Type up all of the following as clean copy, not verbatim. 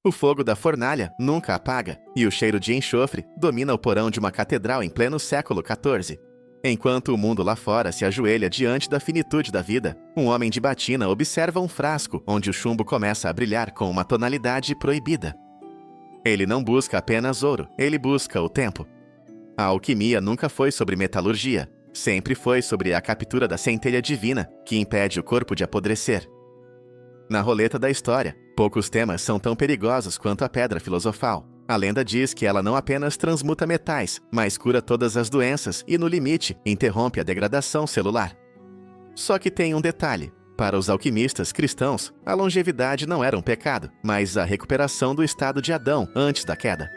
O fogo da fornalha nunca apaga, e o cheiro de enxofre domina o porão de uma catedral em pleno século XIV. Enquanto o mundo lá fora se ajoelha diante da finitude da vida, um homem de batina observa um frasco onde o chumbo começa a brilhar com uma tonalidade proibida. Ele não busca apenas ouro, ele busca o tempo. A alquimia nunca foi sobre metalurgia, sempre foi sobre a captura da centelha divina que impede o corpo de apodrecer. Na roleta da história, poucos temas são tão perigosos quanto a pedra filosofal. A lenda diz que ela não apenas transmuta metais, mas cura todas as doenças e, no limite, interrompe a degradação celular. Só que tem um detalhe. Para os alquimistas cristãos, a longevidade não era um pecado, mas a recuperação do estado de Adão antes da queda.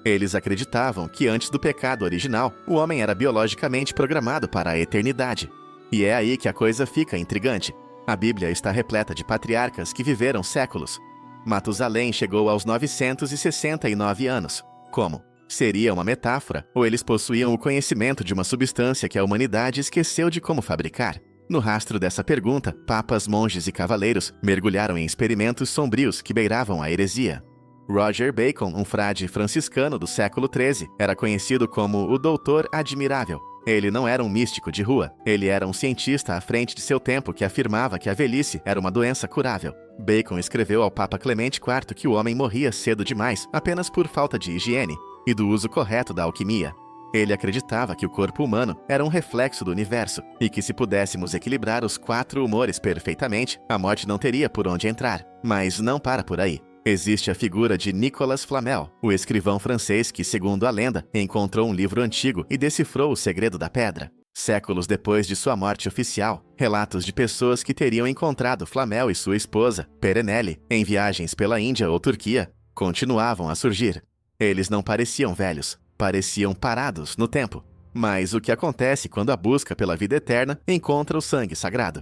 Eles acreditavam que antes do pecado original, o homem era biologicamente programado para a eternidade. E é aí que a coisa fica intrigante. A Bíblia está repleta de patriarcas que viveram séculos. Matusalém chegou aos 969 anos. Como? Seria uma metáfora, ou eles possuíam o conhecimento de uma substância que a humanidade esqueceu de como fabricar? No rastro dessa pergunta, papas, monges e cavaleiros mergulharam em experimentos sombrios que beiravam a heresia. Roger Bacon, um frade franciscano do século XIII, era conhecido como o Doutor Admirável. Ele não era um místico de rua, ele era um cientista à frente de seu tempo que afirmava que a velhice era uma doença curável. Bacon escreveu ao Papa Clemente IV que o homem morria cedo demais apenas por falta de higiene e do uso correto da alquimia. Ele acreditava que o corpo humano era um reflexo do universo e que se pudéssemos equilibrar os 4 humores perfeitamente, a morte não teria por onde entrar. Mas não para por aí. Existe a figura de Nicolas Flamel, o escrivão francês que, segundo a lenda, encontrou um livro antigo e decifrou o segredo da pedra. Séculos depois de sua morte oficial, relatos de pessoas que teriam encontrado Flamel e sua esposa, Perenelle, em viagens pela Índia ou Turquia, continuavam a surgir. Eles não pareciam velhos, pareciam parados no tempo. Mas o que acontece quando a busca pela vida eterna encontra o sangue sagrado?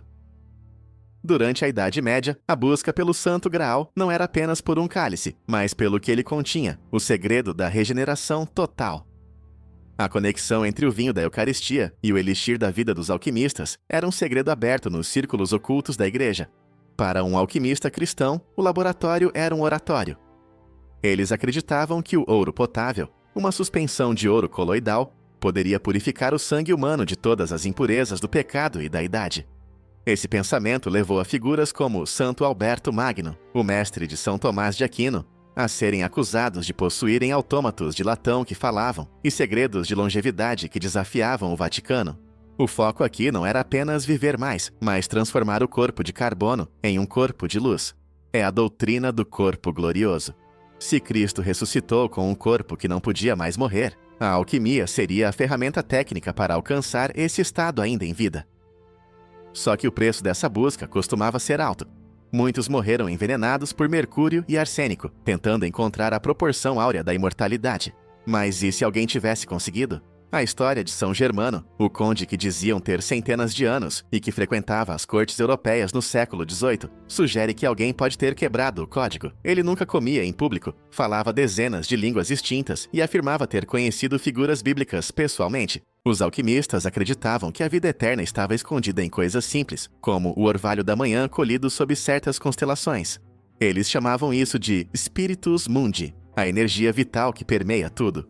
Durante a Idade Média, a busca pelo Santo Graal não era apenas por um cálice, mas pelo que ele continha, o segredo da regeneração total. A conexão entre o vinho da Eucaristia e o elixir da vida dos alquimistas era um segredo aberto nos círculos ocultos da igreja. Para um alquimista cristão, o laboratório era um oratório. Eles acreditavam que o ouro potável, uma suspensão de ouro coloidal, poderia purificar o sangue humano de todas as impurezas do pecado e da idade. Esse pensamento levou a figuras como Santo Alberto Magno, o mestre de São Tomás de Aquino, a serem acusados de possuírem autômatos de latão que falavam e segredos de longevidade que desafiavam o Vaticano. O foco aqui não era apenas viver mais, mas transformar o corpo de carbono em um corpo de luz. É a doutrina do corpo glorioso. Se Cristo ressuscitou com um corpo que não podia mais morrer, a alquimia seria a ferramenta técnica para alcançar esse estado ainda em vida. Só que o preço dessa busca costumava ser alto. Muitos morreram envenenados por mercúrio e arsênico, tentando encontrar a proporção áurea da imortalidade. Mas e se alguém tivesse conseguido? A história de São Germano, o conde que diziam ter centenas de anos e que frequentava as cortes europeias no século XVIII, sugere que alguém pode ter quebrado o código. Ele nunca comia em público, falava dezenas de línguas distintas e afirmava ter conhecido figuras bíblicas pessoalmente. Os alquimistas acreditavam que a vida eterna estava escondida em coisas simples, como o orvalho da manhã colhido sob certas constelações. Eles chamavam isso de Spiritus Mundi, a energia vital que permeia tudo.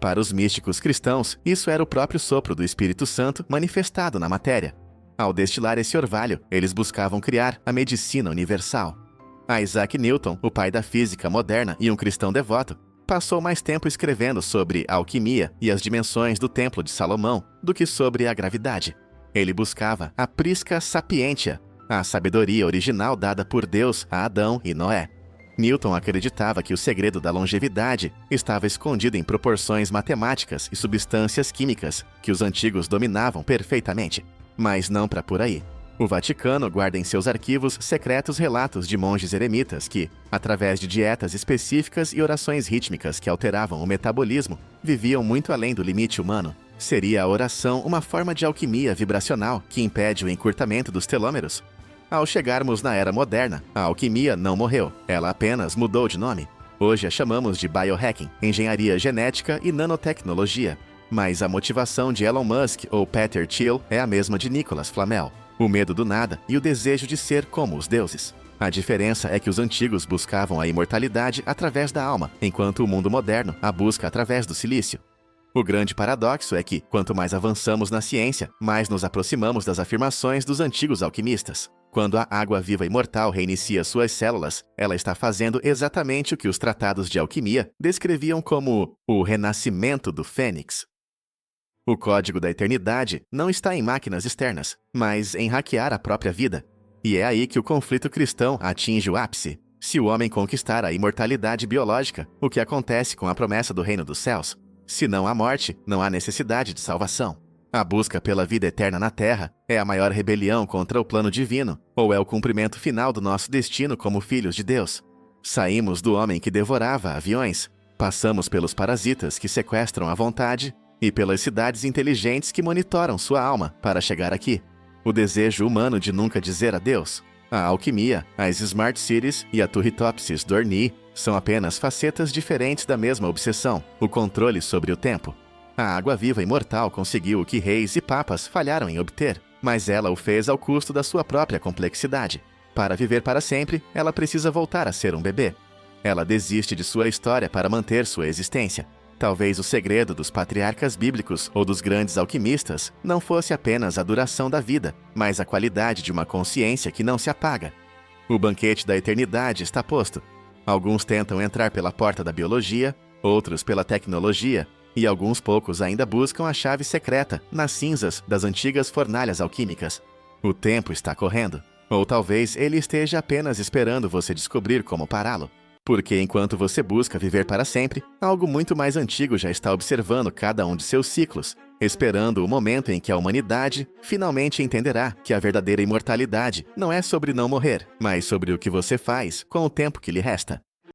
Para os místicos cristãos, isso era o próprio sopro do Espírito Santo manifestado na matéria. Ao destilar esse orvalho, eles buscavam criar a medicina universal. Isaac Newton, o pai da física moderna e um cristão devoto, passou mais tempo escrevendo sobre a alquimia e as dimensões do Templo de Salomão do que sobre a gravidade. Ele buscava a prisca sapientia, a sabedoria original dada por Deus a Adão e Noé. Newton acreditava que o segredo da longevidade estava escondido em proporções matemáticas e substâncias químicas que os antigos dominavam perfeitamente. Mas não para por aí. O Vaticano guarda em seus arquivos secretos relatos de monges eremitas que, através de dietas específicas e orações rítmicas que alteravam o metabolismo, viviam muito além do limite humano. Seria a oração uma forma de alquimia vibracional que impede o encurtamento dos telômeros? Ao chegarmos na era moderna, a alquimia não morreu, ela apenas mudou de nome. Hoje a chamamos de biohacking, engenharia genética e nanotecnologia. Mas a motivação de Elon Musk ou Peter Thiel é a mesma de Nicolas Flamel. O medo do nada e o desejo de ser como os deuses. A diferença é que os antigos buscavam a imortalidade através da alma, enquanto o mundo moderno a busca através do silício. O grande paradoxo é que, quanto mais avançamos na ciência, mais nos aproximamos das afirmações dos antigos alquimistas. Quando a água viva imortal reinicia suas células, ela está fazendo exatamente o que os tratados de alquimia descreviam como o renascimento do fênix. O código da eternidade não está em máquinas externas, mas em hackear a própria vida. E é aí que o conflito cristão atinge o ápice. Se o homem conquistar a imortalidade biológica, o que acontece com a promessa do reino dos céus? Se não há morte, não há necessidade de salvação. A busca pela vida eterna na Terra é a maior rebelião contra o plano divino, ou é o cumprimento final do nosso destino como filhos de Deus. Saímos do homem que devorava aviões, passamos pelos parasitas que sequestram a vontade e pelas cidades inteligentes que monitoram sua alma para chegar aqui. O desejo humano de nunca dizer adeus. A alquimia, as Smart Cities e a Turritopsis Dorni são apenas facetas diferentes da mesma obsessão, o controle sobre o tempo. A água viva imortal conseguiu o que reis e papas falharam em obter, mas ela o fez ao custo da sua própria complexidade. Para viver para sempre, ela precisa voltar a ser um bebê. Ela desiste de sua história para manter sua existência. Talvez o segredo dos patriarcas bíblicos ou dos grandes alquimistas não fosse apenas a duração da vida, mas a qualidade de uma consciência que não se apaga. O banquete da eternidade está posto. Alguns tentam entrar pela porta da biologia, outros pela tecnologia, e alguns poucos ainda buscam a chave secreta nas cinzas das antigas fornalhas alquímicas. O tempo está correndo, ou talvez ele esteja apenas esperando você descobrir como pará-lo. Porque enquanto você busca viver para sempre, algo muito mais antigo já está observando cada um de seus ciclos, esperando o momento em que a humanidade finalmente entenderá que a verdadeira imortalidade não é sobre não morrer, mas sobre o que você faz com o tempo que lhe resta.